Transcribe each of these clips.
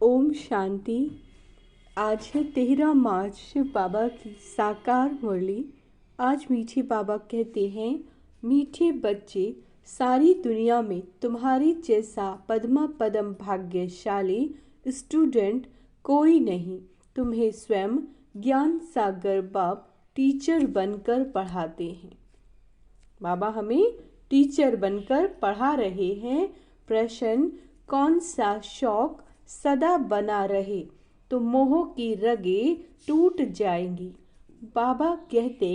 ओम शांति। आज है 13 मार्च, शिव बाबा की साकार मुरली। आज मीठे बाबा कहते हैं, मीठे बच्चे, सारी दुनिया में तुम्हारी जैसा पद्मा पदम भाग्यशाली स्टूडेंट कोई नहीं। तुम्हें स्वयं ज्ञान सागर बाप टीचर बनकर पढ़ाते हैं। बाबा हमें टीचर बनकर पढ़ा रहे हैं। प्रश्न, कौन सा शौक सदा बना रहे तो मोह की रगे टूट जाएंगी। बाबा कहते,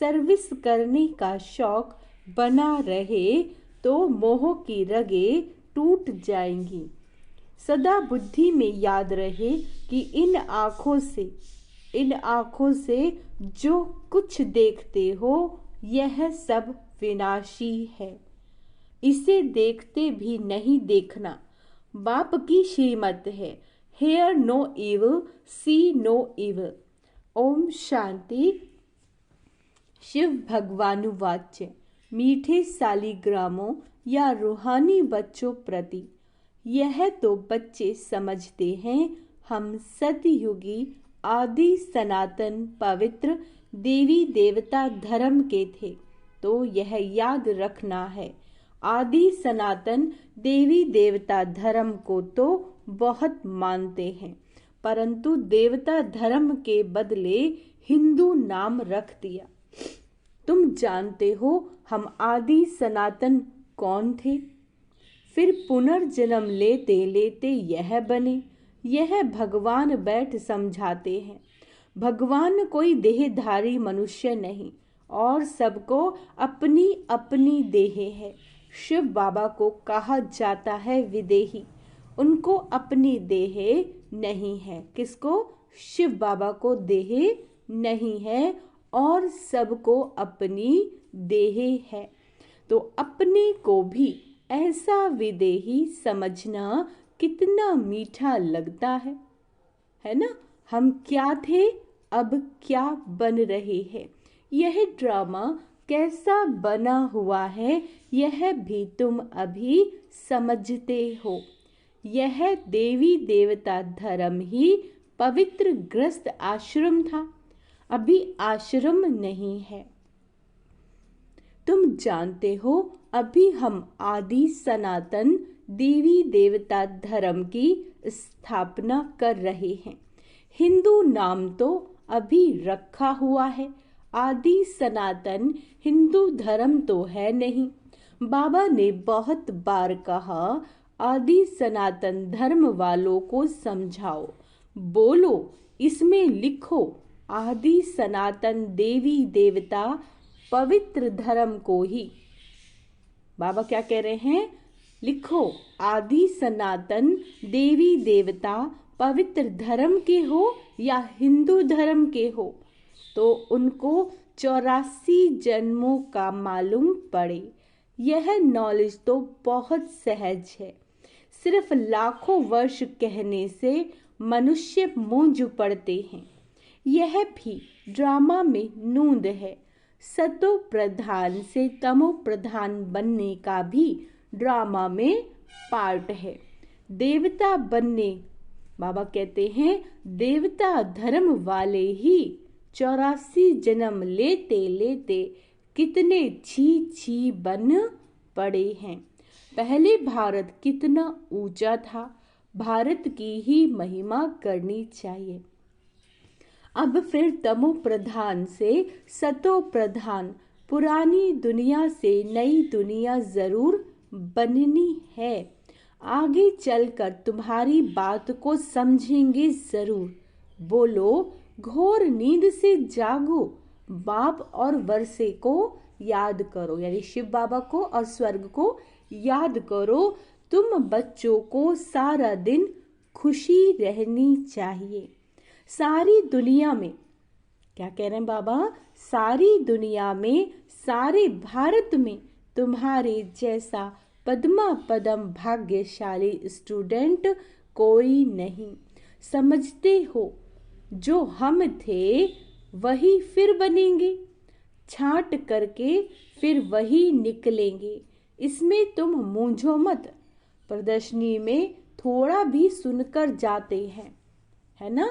सर्विस करने का शौक बना रहे तो मोह की रगे टूट जाएंगी। सदा बुद्धि में याद रहे कि इन आँखों से जो कुछ देखते हो यह सब विनाशी है। इसे देखते भी नहीं देखना बाप की श्रीमत है। हेयर नो इविल, सी नो इविल। ओम शांति। शिव भगवानुवाच्य। मीठे सालिग्रामों या रूहानी बच्चों प्रति, यह तो बच्चे समझते हैं हम सतयुगी आदि सनातन पवित्र देवी देवता धर्म के थे। तो यह याद रखना है, आदि सनातन देवी देवता धर्म को तो बहुत मानते हैं, परंतु देवता धर्म के बदले हिंदू नाम रख दिया। तुम जानते हो हम आदि सनातन कौन थे? फिर पुनर्जन्म लेते लेते यह बने। यह भगवान बैठ समझाते हैं। भगवान कोई देहधारी मनुष्य नहीं और सबको अपनी अपनी देह है। शिव बाबा को कहा जाता है विदेही। उनको अपनी देह नहीं है। किसको? शिव बाबा को देह नहीं है और सबको अपनी देह है। तो अपने को भी ऐसा विदेही समझना कितना मीठा लगता है ना? हम क्या थे, अब क्या बन रहे हैं। यह ड्रामा कैसा बना हुआ है यह भी तुम अभी समझते हो। यह देवी देवता धर्म ही पवित्र ग्रस्त आश्रम था, अभी आश्रम नहीं है। तुम जानते हो अभी हम आदि सनातन देवी देवता धर्म की स्थापना कर रहे हैं। हिंदू नाम तो अभी रखा हुआ है, आदि सनातन हिंदू धर्म तो है नहीं। बाबा ने बहुत बार कहा, आदि सनातन धर्म वालों को समझाओ, बोलो, इसमें लिखो, आदि सनातन देवी देवता पवित्र धर्म को ही। बाबा क्या कह रहे हैं? लिखो, आदि सनातन देवी देवता पवित्र धर्म के हो या हिंदू धर्म के हो, तो उनको 84 जन्मों का मालूम पड़े। यह नॉलेज तो बहुत सहज है। सिर्फ लाखों वर्ष कहने से मनुष्य मूंझ पड़ते हैं। यह भी ड्रामा में नूंद है। सतो प्रधान से तमो प्रधान बनने का भी ड्रामा में पार्ट है। देवता बनने, बाबा कहते हैं, देवता धर्म वाले ही 84 जन्म लेते लेते कितने छी बन पड़े हैं। पहले भारत कितना ऊंचा था, भारत की ही महिमा करनी चाहिए। अब फिर तमो प्रधान से सतो प्रधान, पुरानी दुनिया से नई दुनिया जरूर बननी है। आगे चलकर तुम्हारी बात को समझेंगे जरूर। बोलो, घोर नींद से जागो, बाप और वर्षे को याद करो, यानी शिव बाबा को और स्वर्ग को याद करो। तुम बच्चों को सारा दिन खुशी रहनी चाहिए। सारी दुनिया में, क्या कह रहे हैं बाबा? सारी दुनिया में, सारे भारत में तुम्हारे जैसा पद्मा पदम भाग्यशाली स्टूडेंट कोई नहीं। समझते हो जो हम थे वही फिर बनेंगे, छांट करके फिर वही निकलेंगे। इसमें तुम मूंझो मत। प्रदर्शनी में थोड़ा भी सुनकर जाते हैं, है ना।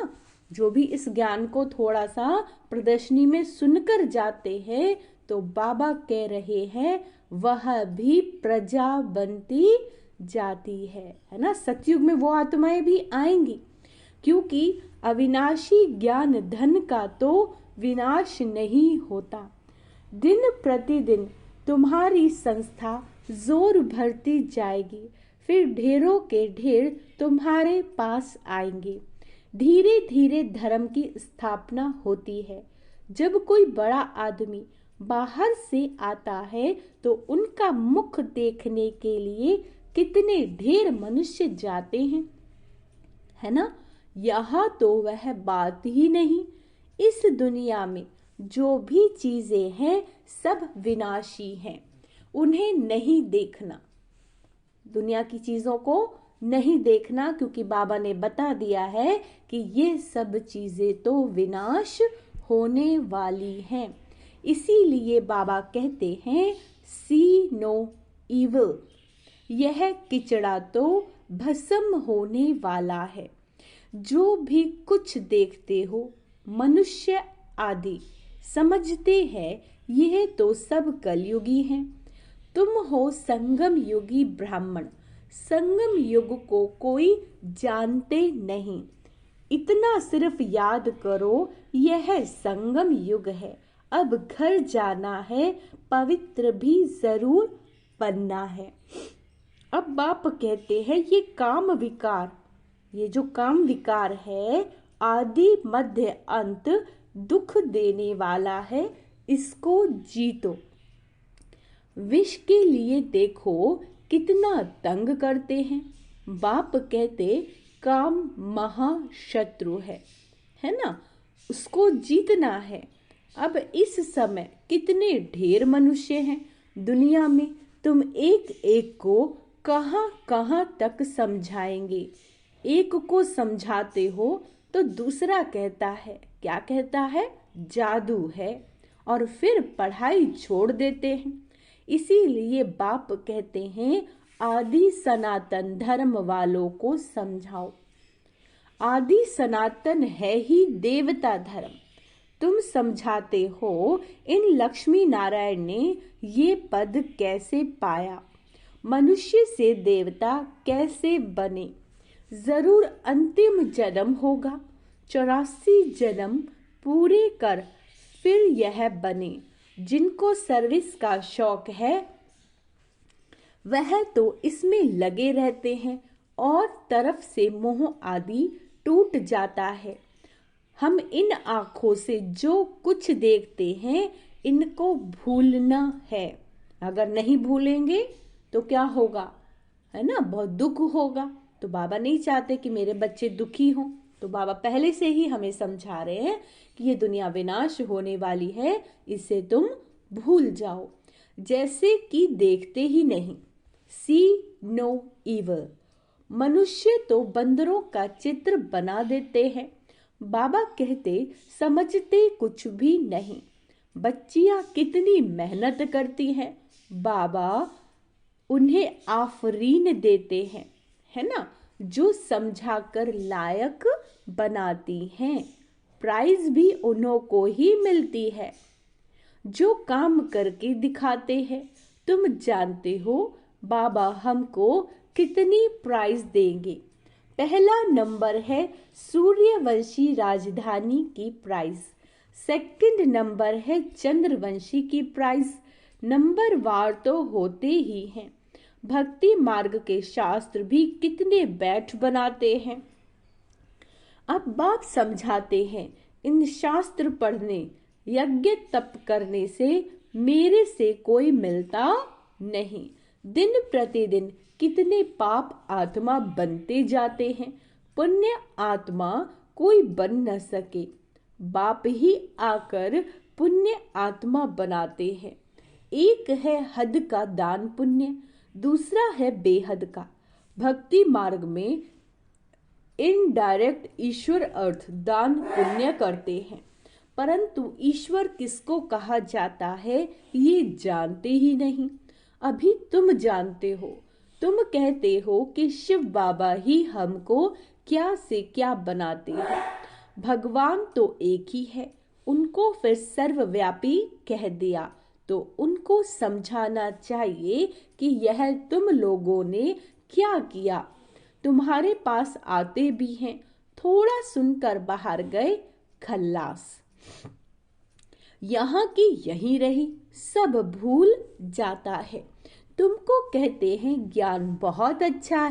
जो भी इस ज्ञान को थोड़ा सा प्रदर्शनी में सुनकर जाते हैं तो बाबा कह रहे हैं वह भी प्रजा बनती जाती है ना। सतयुग में वो आत्माएं भी आएंगी, क्योंकि अविनाशी ज्ञान धन का तो विनाश नहीं होता। दिन प्रतिदिन तुम्हारी संस्था जोर भरती जाएगी, फिर ढेरों के ढेर तुम्हारे पास आएंगे। धीरे धीरे धर्म की स्थापना होती है। जब कोई बड़ा आदमी बाहर से आता है तो उनका मुख देखने के लिए कितने ढेर मनुष्य जाते हैं, है ना। यहाँ तो वह बात ही नहीं। इस दुनिया में जो भी चीजें हैं सब विनाशी हैं, उन्हें नहीं देखना। दुनिया की चीजों को नहीं देखना, क्योंकि बाबा ने बता दिया है कि ये सब चीजें तो विनाश होने वाली हैं। इसीलिए बाबा कहते हैं सी नो इविल, यह किचड़ा तो भस्म होने वाला है। जो भी कुछ देखते हो मनुष्य आदि समझते हैं यह तो सब कलयुगी हैं। तुम हो संगम युगी ब्राह्मण, संगम युग को कोई जानते नहीं। इतना सिर्फ याद करो यह संगम युग है। अब घर जाना है, पवित्र भी जरूर बनना है। अब बाप कहते हैं ये काम विकार, ये जो काम विकार है आदि मध्य अंत दुख देने वाला है, इसको जीतो। विष के लिए देखो कितना तंग करते हैं। बाप कहते काम महाशत्रु है ना, उसको जीतना है। अब इस समय कितने ढेर मनुष्य हैं दुनिया में, तुम एक एक को कहां कहां तक समझाएंगे। एक को समझाते हो तो दूसरा कहता है, क्या कहता है, जादू है, और फिर पढ़ाई छोड़ देते हैं। इसीलिए बाप कहते हैं आदि सनातन धर्म वालों को समझाओ। आदि सनातन है ही देवता धर्म। तुम समझाते हो इन लक्ष्मी नारायण ने ये पद कैसे पाया, मनुष्य से देवता कैसे बने। जरूर अंतिम जन्म होगा, 84 जन्म पूरे कर फिर यह बने। जिनको सर्विस का शौक है वह तो इसमें लगे रहते हैं और तरफ से मोह आदि टूट जाता है। हम इन आँखों से जो कुछ देखते हैं इनको भूलना है। अगर नहीं भूलेंगे तो क्या होगा, है ना, बहुत दुख होगा। तो बाबा नहीं चाहते कि मेरे बच्चे दुखी हों, तो बाबा पहले से ही हमें समझा रहे हैं कि ये दुनिया विनाश होने वाली है, इसे तुम भूल जाओ, जैसे कि देखते ही नहीं। सी नो इविल। मनुष्य तो बंदरों का चित्र बना देते हैं। बाबा कहते समझते कुछ भी नहीं। बच्चियां कितनी मेहनत करती हैं, बाबा उन्हें आफरीन देते हैं, है ना, जो समझाकर लायक बनाती हैं। प्राइज भी उन्हों को ही मिलती है जो काम करके दिखाते हैं। तुम जानते हो बाबा हमको कितनी प्राइज देंगे। पहला नंबर है सूर्यवंशी राजधानी की प्राइज, सेकंड नंबर है चंद्रवंशी की प्राइज। नंबर वार तो होते ही हैं। भक्ति मार्ग के शास्त्र भी कितने बैठ बनाते हैं। अब बाप समझाते हैं इन शास्त्र पढ़ने यज्ञ तप करने से मेरे से कोई मिलता नहीं। दिन प्रतिदिन कितने पाप आत्मा बनते जाते हैं, पुण्य आत्मा कोई बन न सके। बाप ही आकर पुण्य आत्मा बनाते हैं। एक है हद का दान पुण्य, दूसरा है बेहद का। भक्ति मार्ग में इनडायरेक्ट ईश्वर अर्थ दान पुण्य करते हैं, परंतु ईश्वर किसको कहा जाता है ये जानते ही नहीं। अभी तुम जानते हो, तुम कहते हो कि शिव बाबा ही हमको क्या से क्या बनाते हैं। भगवान तो एक ही है, उनको फिर सर्वव्यापी कह दिया तो उनको समझाना चाहिए कि यह तुम लोगों ने क्या किया। तुम्हारे पास आते भी हैं, थोड़ा सुनकर बाहर गए, खल्लास। यहाँ की यहीं रही, सब भूल जाता है। तुमको कहते हैं ज्ञान बहुत अच्छा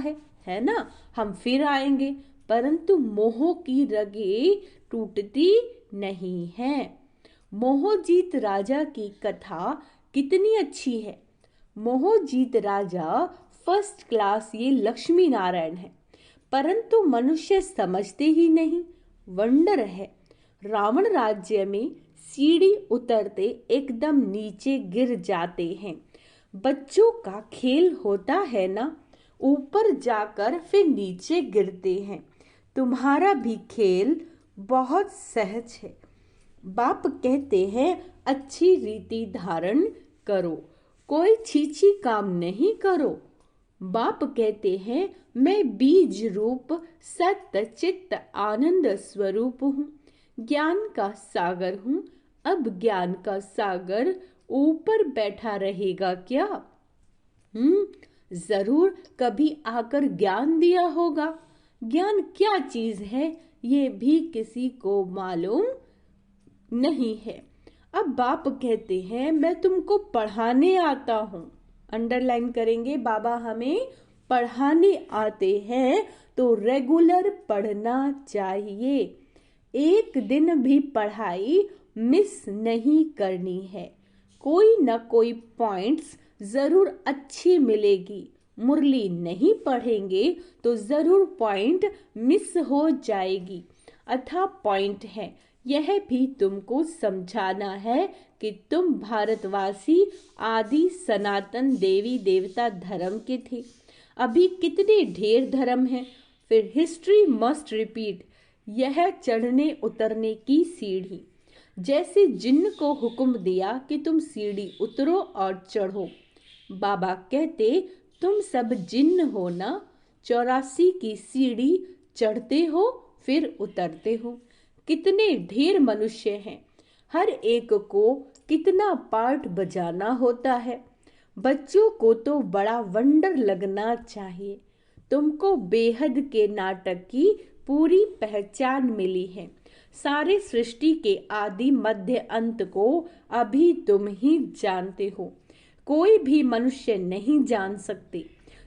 है ना, हम फिर आएंगे, परंतु मोह की रगें टूटती नहीं है। मोहजीत राजा की कथा कितनी अच्छी है। मोहजीत राजा फर्स्ट क्लास ये लक्ष्मी नारायण है, परंतु मनुष्य समझते ही नहीं। वंडर है। रावण राज्य में सीढ़ी उतरते एकदम नीचे गिर जाते हैं। बच्चों का खेल होता है ना, ऊपर जाकर फिर नीचे गिरते हैं। तुम्हारा भी खेल बहुत सहज है। बाप कहते हैं अच्छी रीति धारण करो, कोई छीछी काम नहीं करो। बाप कहते हैं मैं बीज रूप सत्य चित्त आनंद स्वरूप हूँ, ज्ञान का सागर हूँ। अब ज्ञान का सागर ऊपर बैठा रहेगा क्या? जरूर कभी आकर ज्ञान दिया होगा। ज्ञान क्या चीज है ये भी किसी को मालूम नहीं है। अब बाप कहते हैं मैं तुमको पढ़ाने आता हूँ। अंडरलाइन करेंगे, बाबा हमें पढ़ाने आते हैं तो रेगुलर पढ़ना चाहिए। एक दिन भी पढ़ाई मिस नहीं करनी है। कोई न कोई पॉइंट्स जरूर अच्छी मिलेगी। मुरली नहीं पढ़ेंगे तो जरूर पॉइंट मिस हो जाएगी। अथा पॉइंट है, यह भी तुमको समझाना है कि तुम भारतवासी आदि सनातन देवी देवता धर्म के थे। अभी कितने ढेर धर्म हैं। फिर हिस्ट्री मस्ट रिपीट। यह चढ़ने उतरने की सीढ़ी, जैसे जिन्न को हुक्म दिया कि तुम सीढ़ी उतरो और चढ़ो। बाबा कहते तुम सब जिन्न हो ना, 84 की सीढ़ी चढ़ते हो फिर उतरते हो। कितने ढेर मनुष्य हैं, हर एक को कितना पार्ट बजाना होता है। बच्चों को तो बड़ा वंडर लगना चाहिए। तुमको बेहद के नाटक की पूरी पहचान मिली है। सारे सृष्टि के आदि मध्य अंत को अभी तुम ही जानते हो, कोई भी मनुष्य नहीं जान सकते।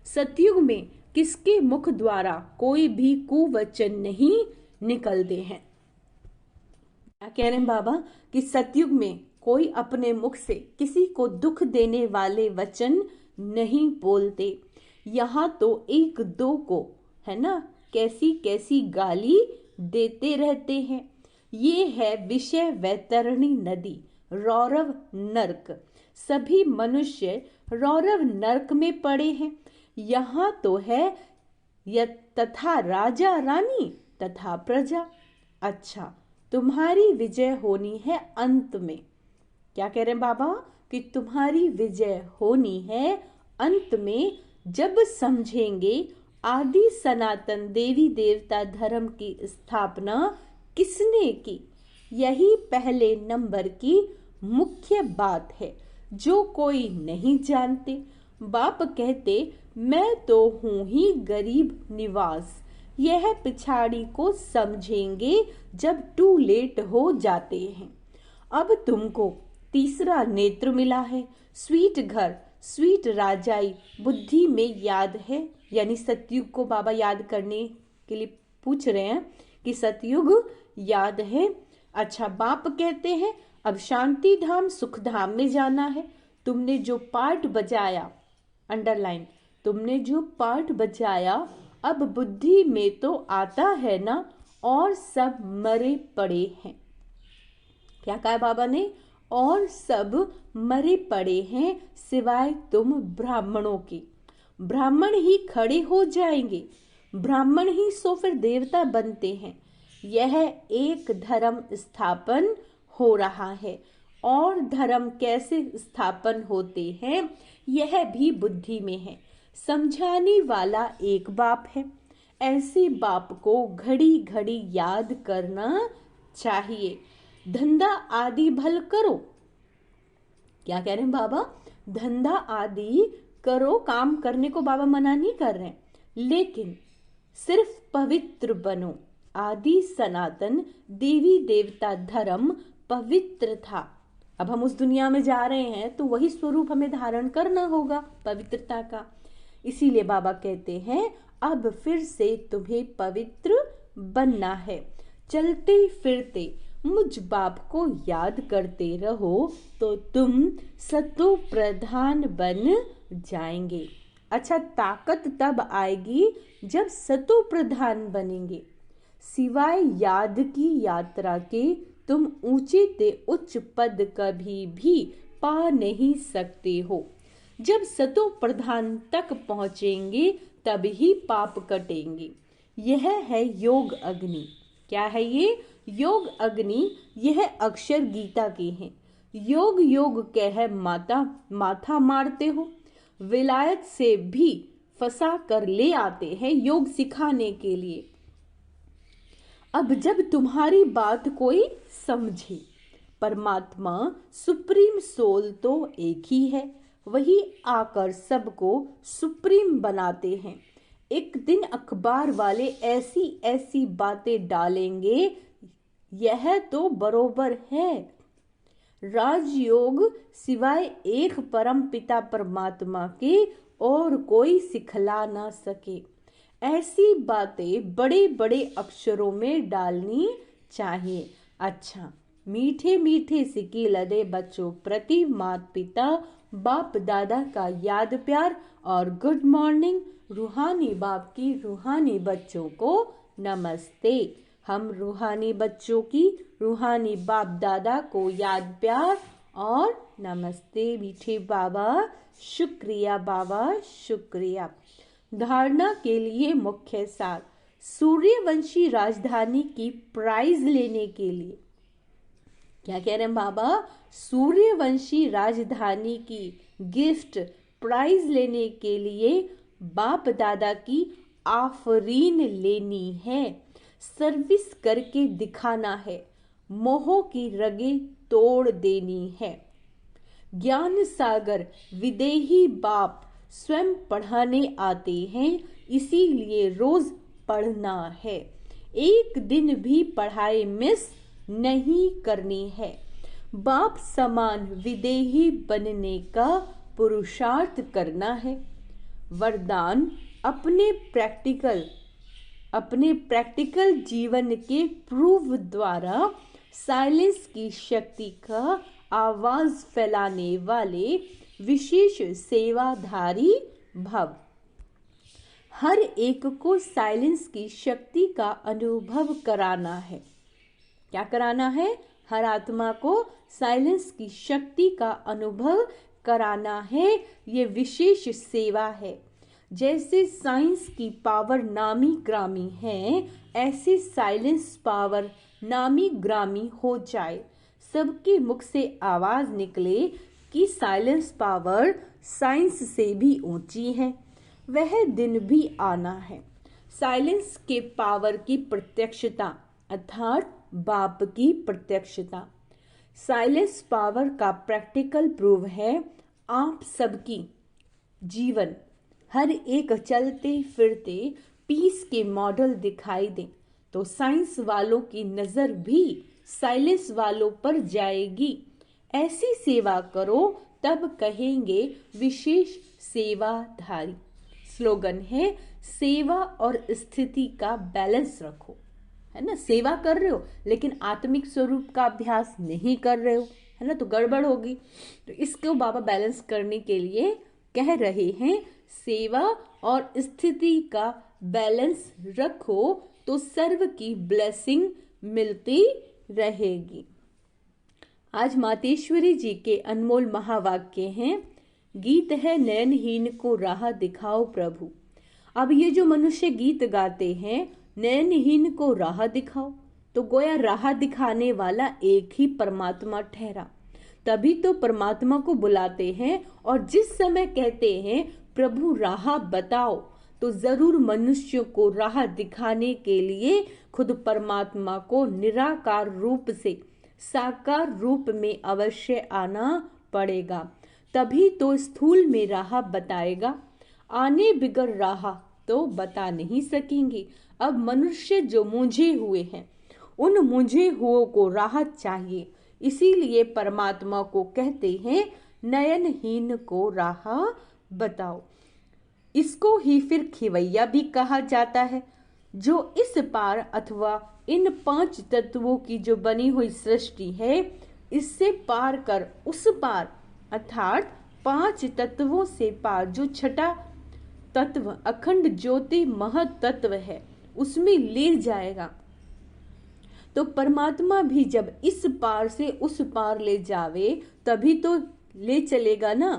सतयुग में किसके मुख द्वारा कोई भी कुवचन नहीं निकलते हैं। क्या कह रहे हैं बाबा कि सतयुग में कोई अपने मुख से किसी को दुख देने वाले वचन नहीं बोलते। यहाँ तो एक दो को है ना कैसी कैसी गाली देते रहते हैं। ये है विषय वैतरणी नदी, रौरव नर्क। सभी मनुष्य रौरव नर्क में पड़े हैं। यहाँ तो है तथा राजा रानी तथा प्रजा। अच्छा, तुम्हारी विजय होनी है अंत में। क्या कह रहे हैं बाबा कि तुम्हारी विजय होनी है अंत में, जब समझेंगे आदि सनातन देवी देवता धर्म की स्थापना किसने की। यही पहले नंबर की मुख्य बात है जो कोई नहीं जानते। बाप कहते मैं तो हूं ही गरीब निवास। यह पिछाड़ी को समझेंगे जब टू लेट हो जाते हैं। अब तुमको तीसरा नेत्र मिला है, स्वीट घर, स्वीट राजाई बुद्धि में याद है। यानी सतयुग को बाबा याद करने के लिए पूछ रहे हैं कि सतयुग याद है। अच्छा, बाप कहते हैं अब शांति धाम सुख धाम में जाना है। तुमने जो पार्ट बजाया, अंडरलाइन, तुमने जो पार्ट बजाया अब बुद्धि में तो आता है ना, और सब मरे पड़े हैं। क्या कहा बाबा ने? और सब मरे पड़े हैं सिवाय तुम ब्राह्मणों के। ब्राह्मण ही खड़े हो जाएंगे, ब्राह्मण ही सो फिर देवता बनते हैं। यह एक धर्म स्थापन हो रहा है, और धर्म कैसे स्थापन होते हैं यह भी बुद्धि में है। समझाने वाला एक बाप है। ऐसे बाप को घड़ी घड़ी याद करना चाहिए। धंधा आदि भल करो। क्या कह रहे हैं बाबा? धंधा आदि करो, काम करने को बाबा मना नहीं कर रहे हैं, लेकिन सिर्फ पवित्र बनो। आदि सनातन देवी देवता धर्म पवित्र था। अब हम उस दुनिया में जा रहे हैं तो वही स्वरूप हमें धारण करना होगा, पवित्रता का। इसीलिए बाबा कहते हैं अब फिर से तुम्हें पवित्र बनना है। चलते फिरते मुझ बाप को याद करते रहो तो तुम सतो प्रधान बन जाएंगे। अच्छा, ताकत तब आएगी जब सतो प्रधान बनेंगे। सिवाय याद की यात्रा के तुम ऊंचे ते उच्च पद कभी भी पा नहीं सकते हो। जब सतो प्रधान तक पहुंचेंगे तब ही पाप कटेंगे। यह है योग अग्नि। क्या है ये? योग अग्नि। यह अक्षर गीता के हैं। योग योग कह माथा मारते हो। विलायत से भी फंसा कर ले आते हैं योग सिखाने के लिए। अब जब तुम्हारी बात कोई समझे, परमात्मा सुप्रीम सोल तो एक ही है, वही आकर सबको सुप्रीम बनाते हैं। एक दिन अखबार वाले ऐसी ऐसी बातें डालेंगे, यह तो बरोबर है। राजयोग सिवाय एक परम पिता परमात्मा के और कोई सिखला ना सके। ऐसी बातें बड़े बड़े अक्षरों में डालनी चाहिए। अच्छा, मीठे मीठे सिक्के लदे बच्चों प्रति माता पिता बाप दादा का याद प्यार और गुड मॉर्निंग। रूहानी बाप की रूहानी बच्चों को नमस्ते। हम रूहानी बच्चों की रूहानी बाप दादा को याद प्यार और नमस्ते। मीठे बाबा, शुक्रिया बाबा, शुक्रिया। धारणा के लिए मुख्य सार। सूर्यवंशी राजधानी की प्राइज लेने के लिए, क्या कह रहे हैं बाबा? सूर्यवंशी राजधानी की गिफ्ट प्राइज लेने के लिए बाप दादा की आफरीन लेनी है। सर्विस करके दिखाना है। मोह की रगे तोड़ देनी है। ज्ञान सागर विदेही बाप स्वयं पढ़ाने आते हैं, इसीलिए रोज पढ़ना है। एक दिन भी पढ़ाई मिस नहीं करनी है। बाप समान विदेही बनने का पुरुषार्थ करना है। वरदान अपने प्रैक्टिकल जीवन के प्रूव द्वारा साइलेंस की शक्ति का आवाज फैलाने वाले विशेष सेवाधारी भव। हर एक को साइलेंस की शक्ति का अनुभव कराना है। क्या कराना है? हर आत्मा को साइलेंस की शक्ति का अनुभव कराना है। ये विशेष सेवा है। जैसे साइंस की पावर नामी ग्रामी है, ऐसे साइलेंस पावर नामी ग्रामी हो जाए। सबके मुख से आवाज निकले कि साइलेंस पावर साइंस से भी ऊंची है। वह दिन भी आना है। साइलेंस के पावर की प्रत्यक्षता अर्थात बाप की प्रत्यक्षता। साइलेंस पावर का प्रैक्टिकल प्रूव है। आप सबकी जीवन हर एक चलते फिरते पीस के मॉडल दिखाई दें तो साइंस वालों की नजर भी साइलेंस वालों पर जाएगी। ऐसी सेवा करो तब कहेंगे विशेष सेवाधारी। स्लोगन है सेवा और स्थिति का बैलेंस रखो। है ना? सेवा कर रहे हो लेकिन आत्मिक स्वरूप का अभ्यास नहीं कर रहे हो, है ना, तो गड़बड़ होगी। तो इसको बाबा बैलेंस करने के लिए कह रहे हैं सेवा और स्थिति का बैलेंस रखो तो सर्व की ब्लेसिंग मिलती रहेगी। आज मातेश्वरी जी के अनमोल महावाक्य हैं। गीत है नयनहीन को राह दिखाओ प्रभु। अब ये जो मनुष्य गीत गाते हैं नयनहीन को राह दिखाओ, तो गोया राह दिखाने वाला एक ही परमात्मा ठहरा। तभी तो परमात्मा को बुलाते हैं और जिस समय कहते हैं प्रभु राह बताओ, तो जरूर मनुष्य को राह दिखाने के लिए खुद परमात्मा को निराकार रूप से साकार रूप में अवश्य आना पड़ेगा, तभी तो स्थूल में राह बताएगा। आने बिगर राह तो बता नहीं सकेंगे। अब मनुष्य जो मूंझे हुए हैं, उन मूंझे हुओं को राह चाहिए, इसीलिए परमात्मा को कहते हैं नयनहीन को राह बताओ। इसको ही फिर खिवैया भी कहा जाता है, जो इस पार अथवा इन 5 तत्वों की जो बनी हुई सृष्टि है, इससे पार कर उस पार, अर्थात 5 तत्वों से पार जो छठा तत्व अखंड ज्योति महतत्व है, उसमें ले जाएगा। तो परमात्मा भी जब इस पार से उस पार ले जावे तभी तो ले चलेगा ना।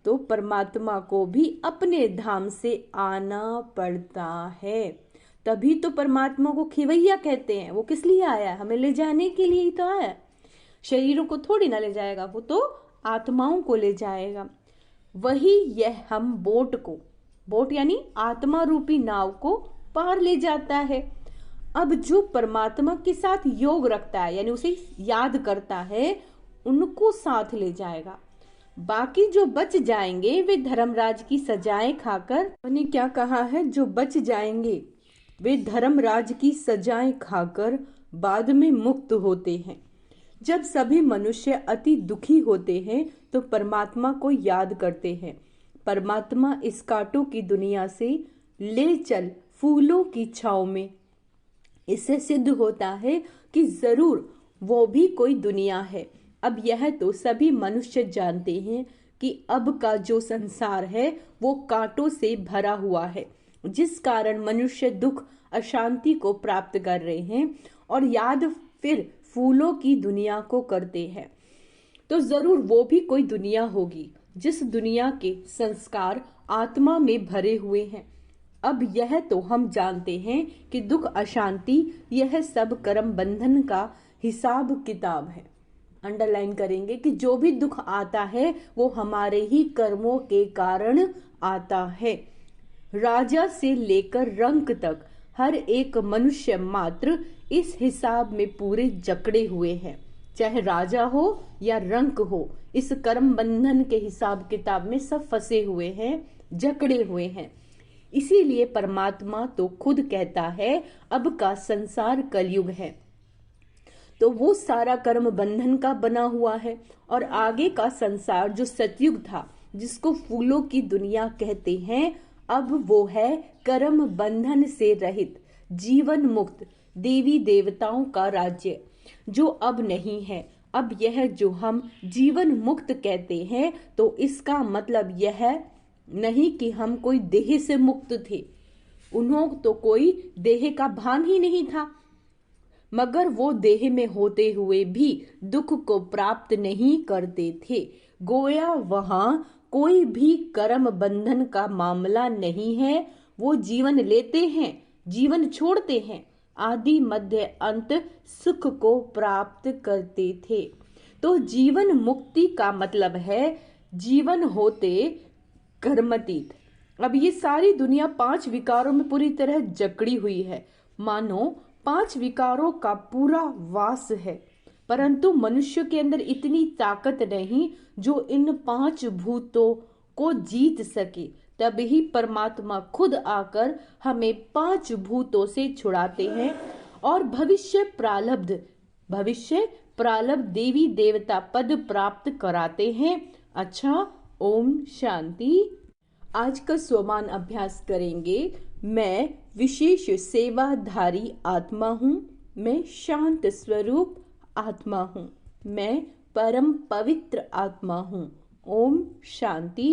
तो परमात्मा को भी अपने धाम से आना पड़ता है, तभी तो परमात्मा को खिवैया कहते हैं। वो किस लिए आया? हमें ले जाने के लिए ही तो आया। शरीरों को थोड़ी ना ले जाएगा, वो तो आत्माओं को ले जाएगा। वही यह हम बोट यानी आत्मा रूपी नाव को पार ले जाता है। अब जो परमात्मा के साथ योग रखता है, यानी उसे याद करता है, उनको साथ ले जाएगा। बाकी जो बच जाएंगे वे धर्मराज की सजाएं खाकर, मैंने क्या कहा है, जो बच जाएंगे वे धर्मराज की सजाएं खाकर बाद में मुक्त होते हैं। जब सभी मनुष्य अति दुखी होते हैं तो परमात्मा को याद करते हैं। परमात्मा इस कांटों की दुनिया से ले चल फूलों की छांव में। इससे सिद्ध होता है कि जरूर वो भी कोई दुनिया है। अब यह तो सभी मनुष्य जानते हैं कि अब का जो संसार है वो कांटों से भरा हुआ है, जिस कारण मनुष्य दुख अशांति को प्राप्त कर रहे हैं और याद फिर फूलों की दुनिया को करते हैं। तो जरूर वो भी कोई दुनिया होगी जिस दुनिया के संस्कार आत्मा में भरे हुए हैं। अब यह तो हम जानते हैं कि दुख अशांति यह सब कर्म बंधन का हिसाब किताब है। अंडरलाइन करेंगे कि जो भी दुख आता है वो हमारे ही कर्मों के कारण आता है। राजा से लेकर रंक तक हर एक मनुष्य मात्र इस हिसाब में पूरे जकड़े हुए हैं, चाहे राजा हो या रंक हो। इस कर्म बंधन के हिसाब किताब में सब फंसे हुए हैं, जकड़े हुए हैं। इसीलिए परमात्मा तो खुद कहता है अब का संसार कलयुग है, तो वो सारा कर्म बंधन का बना हुआ है। और आगे का संसार जो सतयुग था, जिसको फूलों की दुनिया कहते हैं, अब वो है कर्म बंधन से रहित जीवन मुक्त देवी देवताओं का राज्य, जो अब नहीं है। अब यह जो हम जीवन मुक्त कहते हैं, तो इसका मतलब यह नहीं कि हम कोई देह से मुक्त थे। उन्हों तो कोई देह का भान ही नहीं था, मगर वो देह में होते हुए भी दुख को प्राप्त नहीं करते थे। गोया वहां कोई भी कर्म बंधन का मामला नहीं है। वो जीवन लेते हैं, जीवन छोड़ते हैं, आदि मध्य अंत सुख को प्राप्त करते थे। तो जीवन मुक्ति का मतलब है जीवन होते कर्मतीत। अब ये सारी दुनिया 5 विकारों में पूरी तरह जकड़ी हुई है, मानो 5 विकारों का पूरा वास है। परंतु मनुष्य के अंदर इतनी ताकत नहीं जो इन 5 भूतों को जीत सके। तभी परमात्मा खुद आकर हमें 5 भूतों से छुड़ाते हैं और भविष्य प्रारब्ध देवी देवता पद प्राप्त कराते हैं। अच्छा, ओम शांति। आज का स्वमान अभ्यास करेंगे। मैं विशेष सेवाधारी आत्मा हूँ। मैं शांत स्वरूप आत्मा हूँ। मैं परम पवित्र आत्मा हूँ। ओम शांति।